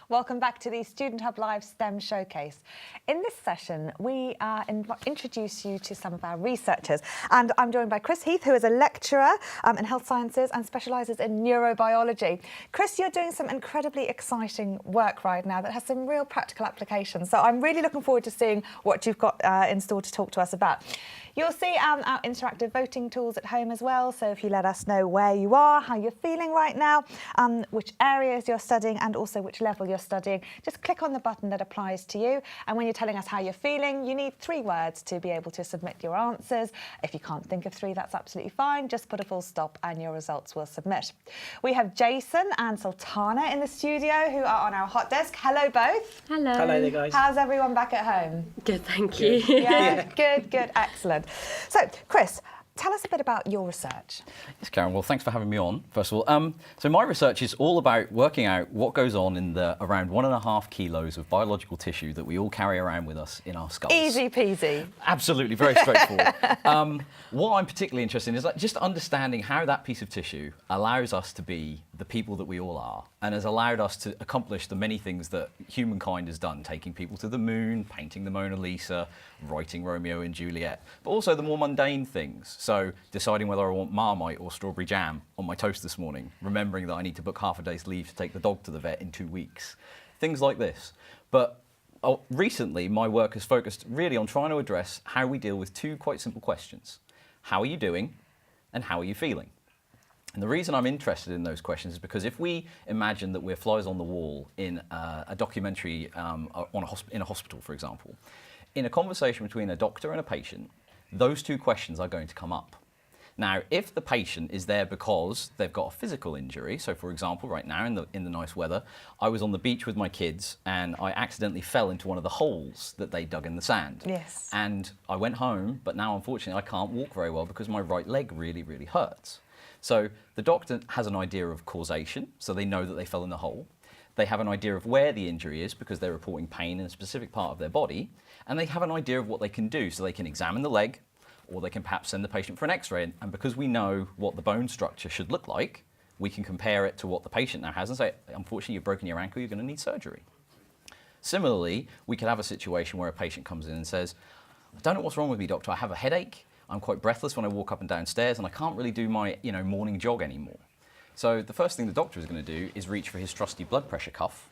Welcome back to the Student Hub Live STEM Showcase. In this session, we introduce you to some of our researchers. And I'm joined by Chris Heath, who is a lecturer in health sciences and specialises in neurobiology. Chris, you're doing some incredibly exciting work right now that has some real practical applications. So I'm really looking forward to seeing what you've got in store to talk to us about. You'll see our interactive voting tools at home as well. So if you let us know where you are, how you're feeling right now, which areas you're studying and also which level you're studying, just click on the button that applies to you. And when you're telling us how you're feeling, you need 3 words to be able to submit your answers. If you can't think of 3, that's absolutely fine. Just put a full stop and your results will submit. We have Jason and Sultana in the studio who are on our hot desk. Hello both. Hello. Hello there, guys. How's everyone back at home? Good, thank you. Yeah, good, excellent. So, Chris, tell us a bit about your research. Yes, Karen. Well, thanks for having me on, first of all. So my research is all about working out what goes on in the around 1.5 kilos of biological tissue that we all carry around with us in our skulls. Easy peasy. Absolutely, very straightforward. What I'm particularly interested in is just understanding how that piece of tissue allows us to be the people that we all are and has allowed us to accomplish the many things that humankind has done, taking people to the moon, painting the Mona Lisa, writing Romeo and Juliet, but also the more mundane things. So deciding whether I want Marmite or strawberry jam on my toast this morning, remembering that I need to book half a day's leave to take the dog to the vet in 2 weeks. Things like this. But recently, my work has focused really on trying to address how we deal with 2 quite simple questions. How are you doing and how are you feeling? And the reason I'm interested in those questions is because if we imagine that we're flies on the wall in a documentary in a hospital, for example, in a conversation between a doctor and a patient, those 2 questions are going to come up. Now, if the patient is there because they've got a physical injury, so for example, right now in the nice weather, I was on the beach with my kids and I accidentally fell into one of the holes that they dug in the sand. Yes. And I went home, but now unfortunately I can't walk very well because my right leg really, really hurts. So the doctor has an idea of causation, so they know that they fell in the hole. They have an idea of where the injury is because they're reporting pain in a specific part of their body, and they have an idea of what they can do, so they can examine the leg, or they can perhaps send the patient for an x-ray, and because we know what the bone structure should look like, we can compare it to what the patient now has and say, unfortunately, you've broken your ankle, you're going to need surgery. Similarly, we could have a situation where a patient comes in and says, I don't know what's wrong with me, doctor, I have a headache, I'm quite breathless when I walk up and down stairs, and I can't really do my morning jog anymore. So the first thing the doctor is going to do is reach for his trusty blood pressure cuff,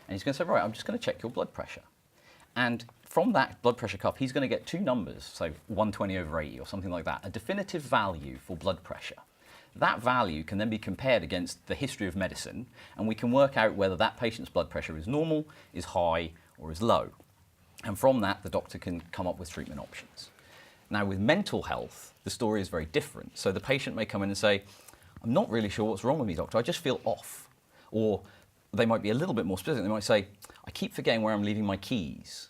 and he's going to say, right, I'm just going to check your blood pressure. And from that blood pressure cuff, he's going to get 2 numbers, so 120/80 or something like that, a definitive value for blood pressure. That value can then be compared against the history of medicine, and we can work out whether that patient's blood pressure is normal, is high, or is low. And from that, the doctor can come up with treatment options. Now, with mental health, the story is very different. So the patient may come in and say, I'm not really sure what's wrong with me, doctor, I just feel off. Or they might be a little bit more specific. They might say, I keep forgetting where I'm leaving my keys,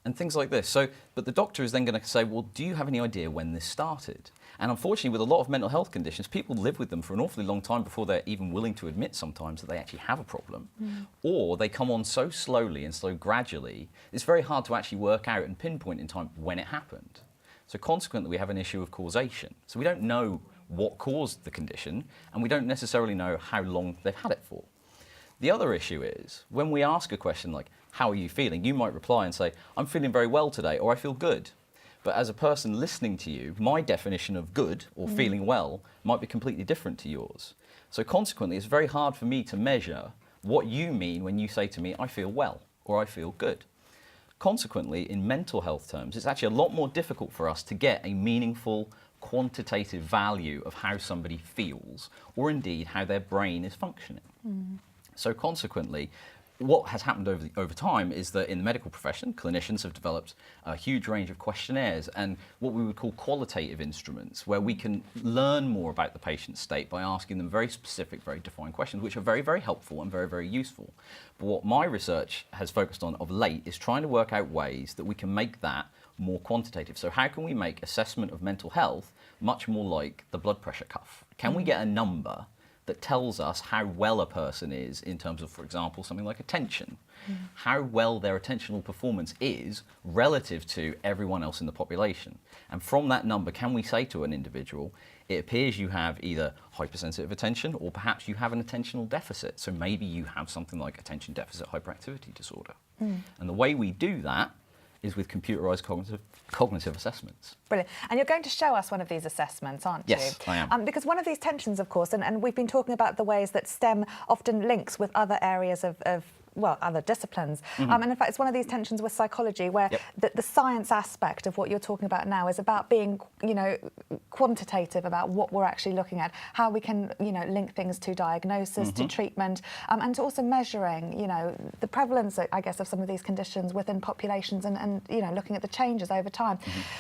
and things like this. But the doctor is then going to say, well, do you have any idea when this started? And unfortunately, with a lot of mental health conditions, people live with them for an awfully long time before they're even willing to admit sometimes that they actually have a problem. Or they come on so slowly and so gradually, it's very hard to actually work out and pinpoint in time when it happened. So consequently, we have an issue of causation. So we don't know what caused the condition, and we don't necessarily know how long they've had it for. The other issue is, when we ask a question like, how are you feeling? You might reply and say, I'm feeling very well today, or I feel good. But as a person listening to you, my definition of good or feeling well might be completely different to yours. So consequently, it's very hard for me to measure what you mean when you say to me, I feel well, or I feel good. Consequently, in mental health terms, it's actually a lot more difficult for us to get a meaningful, quantitative value of how somebody feels, or indeed how their brain is functioning. So consequently, what has happened over time is that in the medical profession, clinicians have developed a huge range of questionnaires and what we would call qualitative instruments, where we can learn more about the patient's state by asking them very specific, very defined questions, which are very, very helpful and very, very useful. But what my research has focused on of late is trying to work out ways that we can make that more quantitative. So how can we make assessment of mental health much more like the blood pressure cuff? Can we get a number that tells us how well a person is in terms of, for example, something like attention. How well their attentional performance is relative to everyone else in the population. And from that number, can we say to an individual, it appears you have either hypersensitive attention or perhaps you have an attentional deficit. So maybe you have something like attention deficit hyperactivity disorder. And the way we do that is with computerized cognitive assessments. Brilliant. And you're going to show us one of these assessments, aren't you? Yes, I am. Because one of these tensions, of course, and we've been talking about the ways that STEM often links with other areas of well, other disciplines. And in fact, it's one of these tensions with psychology where the science aspect of what you're talking about now is about being, you know, quantitative about what we're actually looking at, how we can, you know, link things to diagnosis, to treatment, and to also measuring, you know, the prevalence, I guess, of some of these conditions within populations and you know, looking at the changes over time.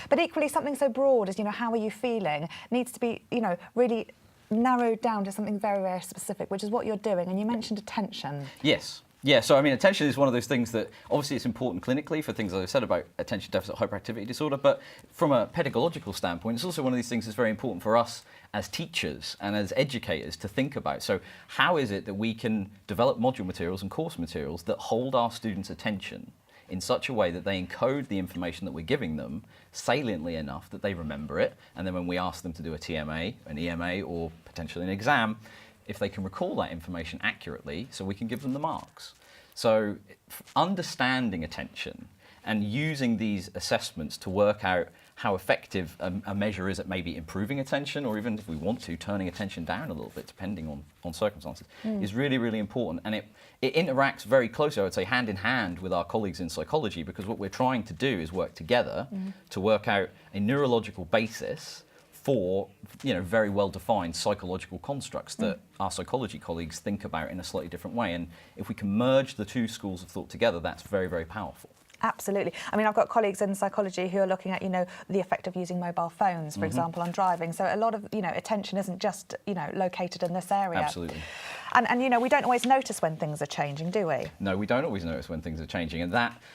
But equally, something so broad as, you know, how are you feeling needs to be, you know, really narrowed down to something very, very specific, which is what you're doing. And you mentioned attention. Yes. Yeah, so I mean, attention is one of those things that obviously it's important clinically for things, as I said, about attention deficit hyperactivity disorder, but from a pedagogical standpoint, it's also one of these things that's very important for us as teachers and as educators to think about. So how is it that we can develop module materials and course materials that hold our students' attention in such a way that they encode the information that we're giving them saliently enough that they remember it, and then when we ask them to do a TMA, an EMA, or potentially an exam, if they can recall that information accurately, so we can give them the marks. So understanding attention and using these assessments to work out how effective a measure is at maybe improving attention, or even if we want to, turning attention down a little bit depending on circumstances, is really, really important. And it interacts very closely, I would say, hand in hand with our colleagues in psychology, because what we're trying to do is work together to work out a neurological basis for, you know, very well-defined psychological constructs that our psychology colleagues think about in a slightly different way. And if we can merge the two schools of thought together, that's very, very powerful. Absolutely. I mean, I've got colleagues in psychology who are looking at, you know, the effect of using mobile phones, for example, on driving. So a lot of, you know, attention isn't just, you know, located in this area. Absolutely. And you know, we don't always notice when things are changing, do we? No, we don't always notice when things are changing. And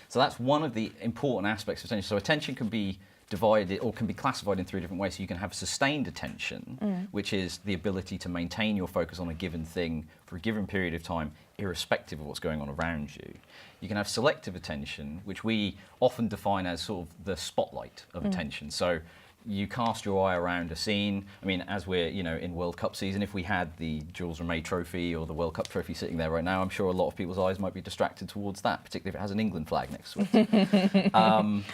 so that's one of the important aspects of attention. So attention can be divided or can be classified in three different ways. So you can have sustained attention, which is the ability to maintain your focus on a given thing for a given period of time, irrespective of what's going on around you. You can have selective attention, which we often define as sort of the spotlight of attention. So you cast your eye around a scene. I mean, as we're, you know, in World Cup season, if we had the Jules Rimet trophy or the World Cup trophy sitting there right now, I'm sure a lot of people's eyes might be distracted towards that, particularly if it has an England flag next to it.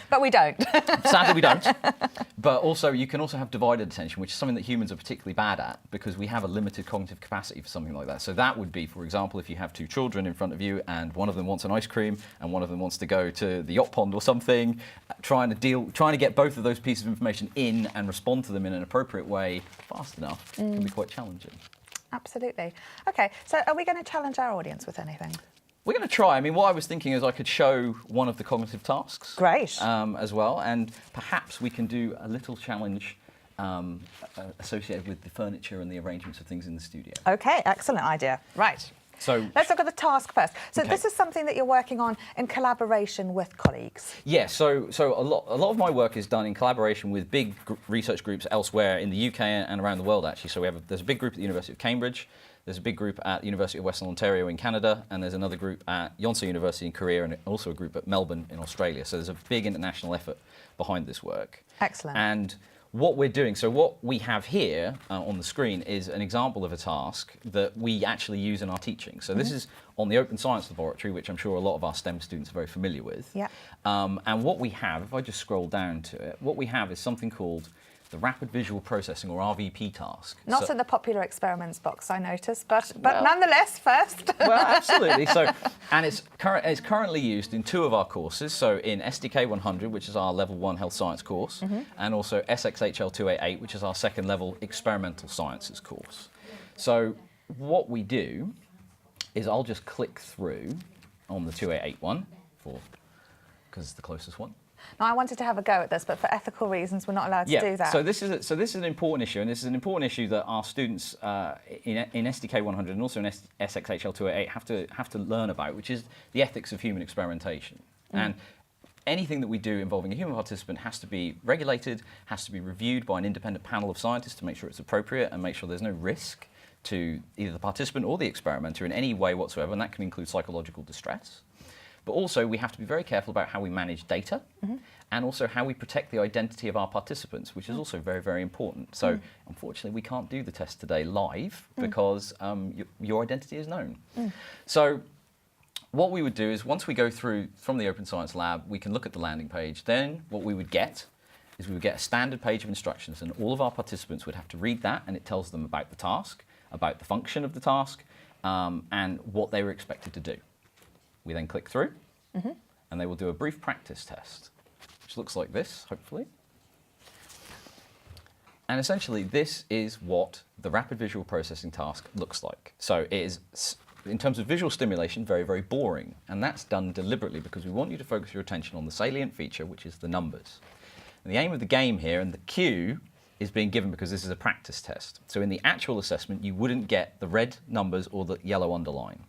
But we don't. Sadly, we don't. But also, you can also have divided attention, which is something that humans are particularly bad at because we have a limited cognitive capacity for something like that. So that would be, for example, if you have two children in front of you and one of them wants an ice cream and one of them wants to go to the yacht pond or something, trying to get both of those pieces of information in and respond to them in an appropriate way fast enough can be quite challenging. Absolutely. Okay, so are we going to challenge our audience with anything? We're going to try. I mean, what I was thinking is I could show one of the cognitive tasks. Great. As well, and perhaps we can do a little challenge associated with the furniture and the arrangements of things in the studio. Okay, excellent idea. Right. So let's look at the task first. So okay. This is something that you're working on in collaboration with colleagues. Yeah, so a lot of my work is done in collaboration with big research groups elsewhere in the UK and around the world, actually. So there's a big group at the University of Cambridge, there's a big group at the University of Western Ontario in Canada, and there's another group at Yonsei University in Korea, and also a group at Melbourne in Australia. So there's a big international effort behind this work. Excellent. And what we're doing, so what we have here on the screen is an example of a task that we actually use in our teaching. So this is on the Open Science Laboratory, which I'm sure a lot of our STEM students are very familiar with. Yeah. And what we have, if I just scroll down to it, what we have is something called the Rapid Visual Processing, or RVP task. Not in the popular experiments box, I noticed, but nonetheless, first. Well, absolutely. So, and it's currently used in two of our courses. So in SDK 100, which is our level 1 health science course, and also SXHL 288, which is our second level experimental sciences course. So what we do is I'll just click through on the 288 one because it's the closest one. Now, I wanted to have a go at this, but for ethical reasons, we're not allowed to do that. So this is an important issue, and this is an important issue that our students in SDK 100 and also in SXHL 288 have to learn about, which is the ethics of human experimentation. And anything that we do involving a human participant has to be regulated, has to be reviewed by an independent panel of scientists to make sure it's appropriate and make sure there's no risk to either the participant or the experimenter in any way whatsoever, and that can include psychological distress. But also, we have to be very careful about how we manage data and also how we protect the identity of our participants, which is also very, very important. So, unfortunately, we can't do the test today live because your identity is known. So, what we would do is once we go through from the Open Science Lab, we can look at the landing page. Then what we would get is we would get a standard page of instructions, and all of our participants would have to read that, and it tells them about the task, about the function of the task, and what they were expected to do. We then click through, and they will do a brief practice test, which looks like this, hopefully. And essentially, this is what the rapid visual processing task looks like. So it is, in terms of visual stimulation, very, very boring. And that's done deliberately because we want you to focus your attention on the salient feature, which is the numbers. And the aim of the game here, and the cue, is being given because this is a practice test. So in the actual assessment, you wouldn't get the red numbers or the yellow underline.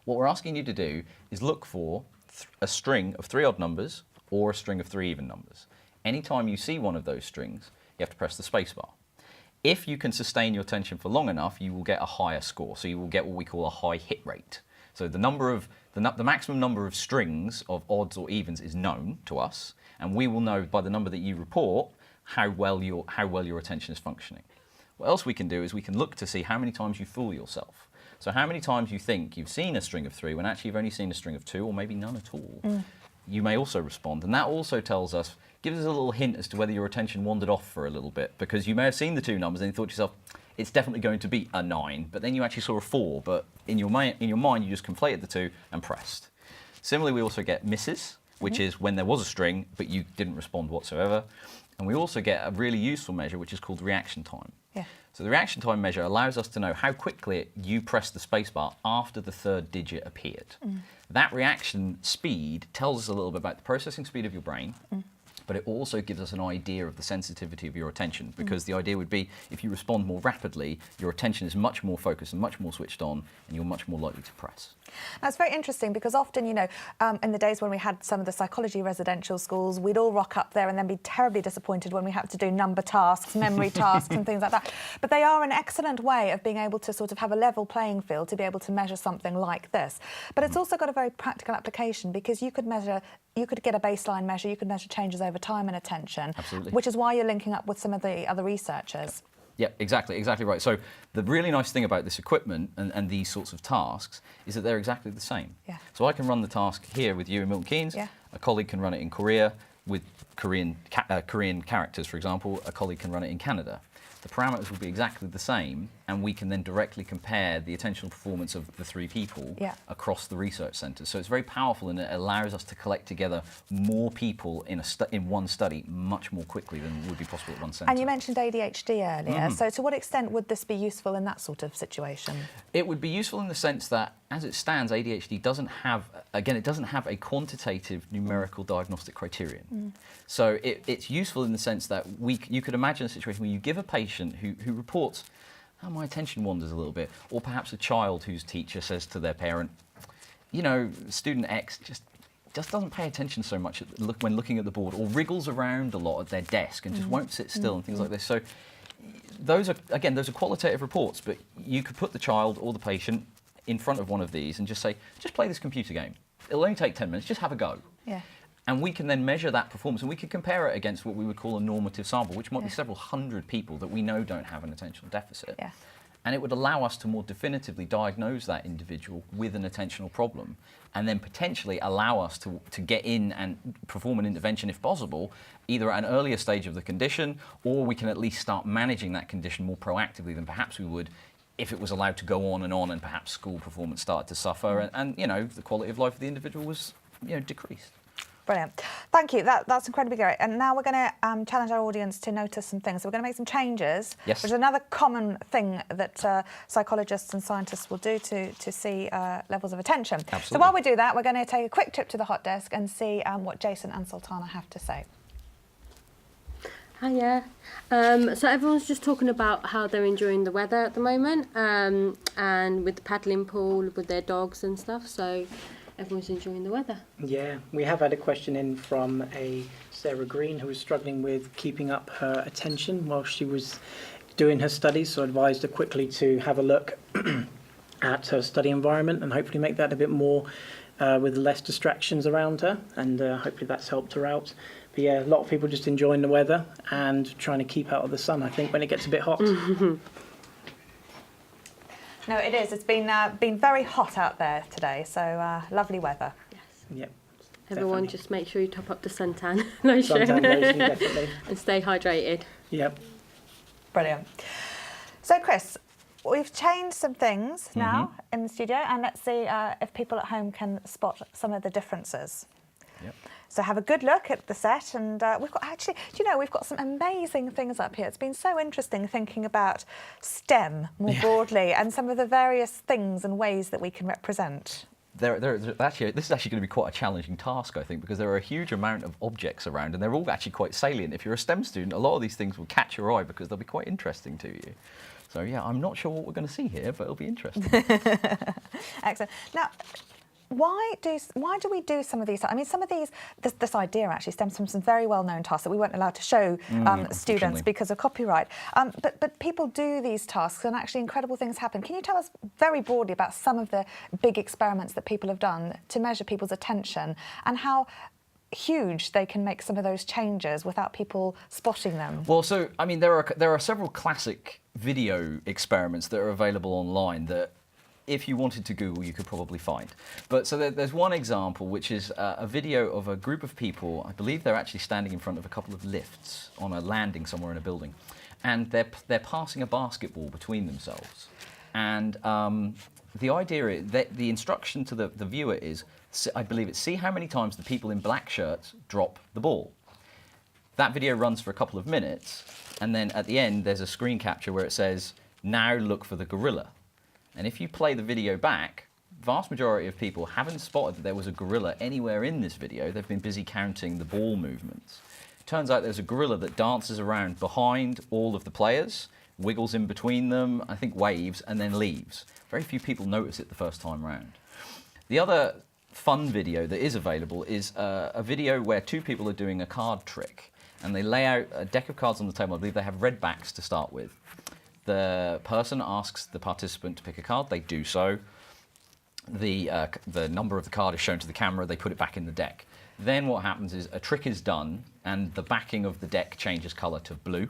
What we're asking you to do is look for a string of 3 odd numbers or a string of 3 even numbers. Anytime you see one of those strings, you have to press the spacebar. If you can sustain your attention for long enough, you will get a higher score. So you will get what we call a high hit rate. So the maximum number of strings of odds or evens is known to us, and we will know by the number that you report how well your attention is functioning. What else we can do is we can look to see how many times you fool yourself. So how many times you think you've seen a string of 3 when actually you've only seen a string of 2 or maybe none at all. You may also respond, and that also tells us, gives us a little hint as to whether your attention wandered off for a little bit, because you may have seen the 2 numbers and you thought to yourself, it's definitely going to be a 9, but then you actually saw a 4, but in your mind you just conflated the 2 and pressed. Similarly, we also get misses, which is when there was a string but you didn't respond whatsoever. And we also get a really useful measure which is called reaction time. So the reaction time measure allows us to know how quickly you pressed the spacebar after the 3rd digit appeared. That reaction speed tells us a little bit about the processing speed of your brain, but it also gives us an idea of the sensitivity of your attention, because the idea would be if you respond more rapidly, your attention is much more focused and much more switched on, and you're much more likely to press. That's very interesting, because often, you know, in the days when we had some of the psychology residential schools, we'd all rock up there and then be terribly disappointed when we had to do number tasks, memory tasks and things like that. But they are an excellent way of being able to sort of have a level playing field to be able to measure something like this. But it's also got a very practical application, because you could get a baseline measure, you could measure changes over time and attention. Absolutely. Which is why you're linking up with some of the other researchers. Yeah, exactly right. So the really nice thing about this equipment and these sorts of tasks is that they're exactly the same. So I can run the task here with you in Milton Keynes. A colleague can run it in Korea with Korean characters, for example. A colleague can run it in Canada. The parameters will be exactly the same, and we can then directly compare the attentional performance of the 3 people across the research centres. So it's very powerful, and it allows us to collect together more people in one study much more quickly than would be possible at one centre. And you mentioned ADHD earlier, so to what extent would this be useful in that sort of situation? It would be useful in the sense that, as it stands, ADHD doesn't have a quantitative numerical diagnostic criterion. So it's useful in the sense that you could imagine a situation where you give a patient who reports, oh, my attention wanders a little bit, or perhaps a child whose teacher says to their parent, you know, student X just doesn't pay attention so much when looking at the board, or wriggles around a lot at their desk and just won't sit still and things like this. So those are qualitative reports, but you could put the child or the patient in front of one of these and just say, just play this computer game. It'll only take 10 minutes, just have a go. And we can then measure that performance, and we can compare it against what we would call a normative sample, which might be several hundred people that we know don't have an attentional deficit. And it would allow us to more definitively diagnose that individual with an attentional problem, and then potentially allow us to get in and perform an intervention, if possible, either at an earlier stage of the condition, or we can at least start managing that condition more proactively than perhaps we would if it was allowed to go on, and perhaps school performance started to suffer, and you know, the quality of life of the individual was, you know, decreased. Brilliant. Thank you. That's incredibly great. And now we're going to challenge our audience to notice some things. So we're going to make some changes, which is another common thing that psychologists and scientists will do to see levels of attention. So while we do that, we're going to take a quick trip to the hot desk and see what Jason and Sultana have to say. Hiya. So everyone's just talking about how they're enjoying the weather at the moment, and with the paddling pool with their dogs and stuff. So everyone's enjoying the weather. Yeah, we have had a question in from a Sarah Green who was struggling with keeping up her attention while she was doing her studies, so I advised her quickly to have a look at her study environment and hopefully make that a bit more with less distractions around her, and hopefully that's helped her out. But yeah, a lot of people just enjoying the weather and trying to keep out of the sun, I think, when it gets a bit hot. No, it is. It's been very hot out there today, so lovely weather. Yes. Yep. Everyone, definitely. just make sure you top up the suntan lotion, Suntan lotion, definitely. and stay hydrated. Yep. Brilliant. So, Chris, we've changed some things now in the studio, and let's see if people at home can spot some of the differences. Yep. So have a good look at the set, and we've got actually, do you know, we've got some amazing things up here. It's been so interesting thinking about STEM more broadly and some of the various things and ways that we can represent. Actually, this is actually going to be quite a challenging task, I think, because there are a huge amount of objects around, and they're all actually quite salient. If you're a STEM student, a lot of these things will catch your eye because they'll be quite interesting to you. So yeah, I'm not sure what we're going to see here, but it'll be interesting. Excellent. Now, why do we do some of these? I mean, some of these, this idea actually stems from some very well-known tasks that we weren't allowed to show students because of copyright. But people do these tasks, and actually incredible things happen. Can you tell us very broadly about some of the big experiments that people have done to measure people's attention, and how huge they can make some of those changes without people spotting them? Well, so I mean, there are several classic video experiments that are available online that, if you wanted to Google, you could probably find. But so there's one example, which is a video of a group of people. I believe they're actually standing in front of a couple of lifts on a landing somewhere in a building, and they're passing a basketball between themselves. And the idea is that the instruction to the viewer is, I believe it's, see how many times the people in black shirts drop the ball. That video runs for a couple of minutes, and then at the end there's a screen capture where it says, now look for the gorilla. And if you play the video back, vast majority of people haven't spotted that there was a gorilla anywhere in this video. They've been busy counting the ball movements. Turns out there's a gorilla that dances around behind all of the players, wiggles in between them, I think waves, and then leaves. Very few people notice it the first time round. The other fun video that is available is a video where two people are doing a card trick, and they lay out a deck of cards on the table. I believe they have red backs to start with. The person asks the participant to pick a card. They do so. The number of the card is shown to the camera. They put it back in the deck. Then what happens is a trick is done, and the backing of the deck changes colour to blue.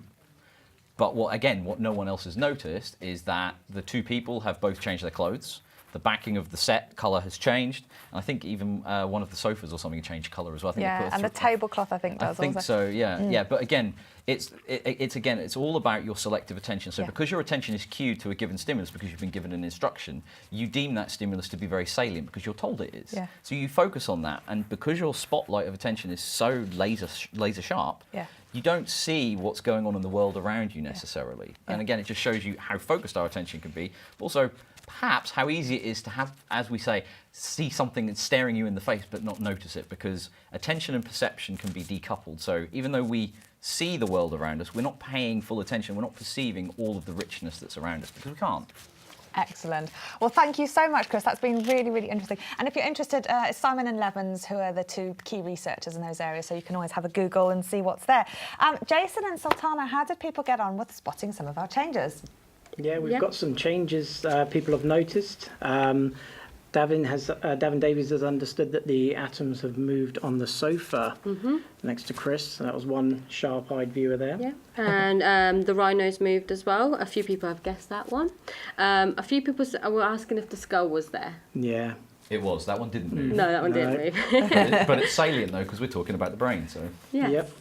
But what no one else has noticed is that the two people have both changed their clothes. The backing of the set colour has changed, and I think even one of the sofas or something changed colour as well. I think Yeah, and the tablecloth I think does. I think also. so. Yeah, yeah. But again, it's all about your selective attention. So because your attention is cued to a given stimulus, because you've been given an instruction, you deem that stimulus to be very salient because you're told it is. Yeah. So you focus on that, and because your spotlight of attention is so laser sharp, you don't see what's going on in the world around you necessarily. And again, it just shows you how focused our attention can be. Also, perhaps how easy it is to have, as we say, see something that's staring you in the face but not notice it, because attention and perception can be decoupled. So even though we see the world around us, we're not paying full attention, we're not perceiving all of the richness that's around us, because we can't. Excellent. Well, thank you so much, Chris. That's been really, really interesting. And if you're interested, it's Simon and Levens who are the two key researchers in those areas, so you can always have a Google and see what's there. Jason and Sultana, how did people get on with spotting some of our changes? Yeah, we've got some changes people have noticed. Davin Davies has understood that the atoms have moved on the sofa next to Chris. So that was one sharp-eyed viewer there. Yeah, and the rhinos moved as well. A few people have guessed that one. A few people were asking if the skull was there. Yeah. It was. That one didn't move. No, that one didn't move. But it's salient though, because we're talking about the brain. So. Yeah. Yep.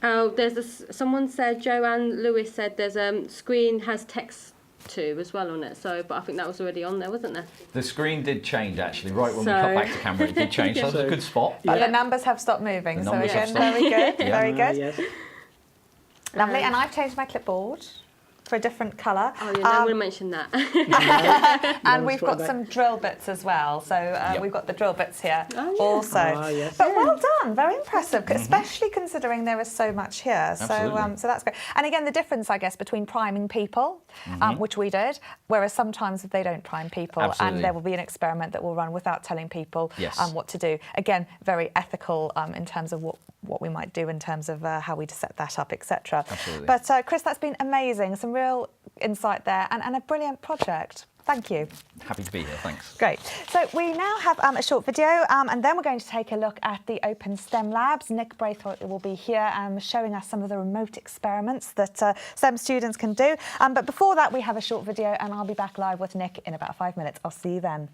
Oh, someone said, Joanne Lewis said there's screen has text too as well on it. So, but I think that was already on there, wasn't there? The screen did change actually, right when we cut back to camera, it did change. So that was a good spot. But the numbers have stopped moving. The So numbers have again, stopped. very good, very good. Yes. Lovely. And I've changed my clipboard for a different colour. Oh, yeah, no, I want to mention that. And we've got some drill bits as well. So we've got the drill bits here also. Yes. But well done, very impressive, especially considering there is so much here. So that's great. And again, the difference, I guess, between priming people, which we did, whereas sometimes they don't prime people, and there will be an experiment that will run without telling people what to do. Again, very ethical in terms of what we might do in terms of how we set that up, etc. Absolutely. But Chris, that's been amazing. Some real insight there, and a brilliant project. Thank you. Happy to be here, thanks. Great. So we now have a short video, and then we're going to take a look at the Open STEM Labs. Nick Braithwaite will be here showing us some of the remote experiments that STEM students can do. But before that, we have a short video, and I'll be back live with Nick in about 5 minutes. I'll see you then.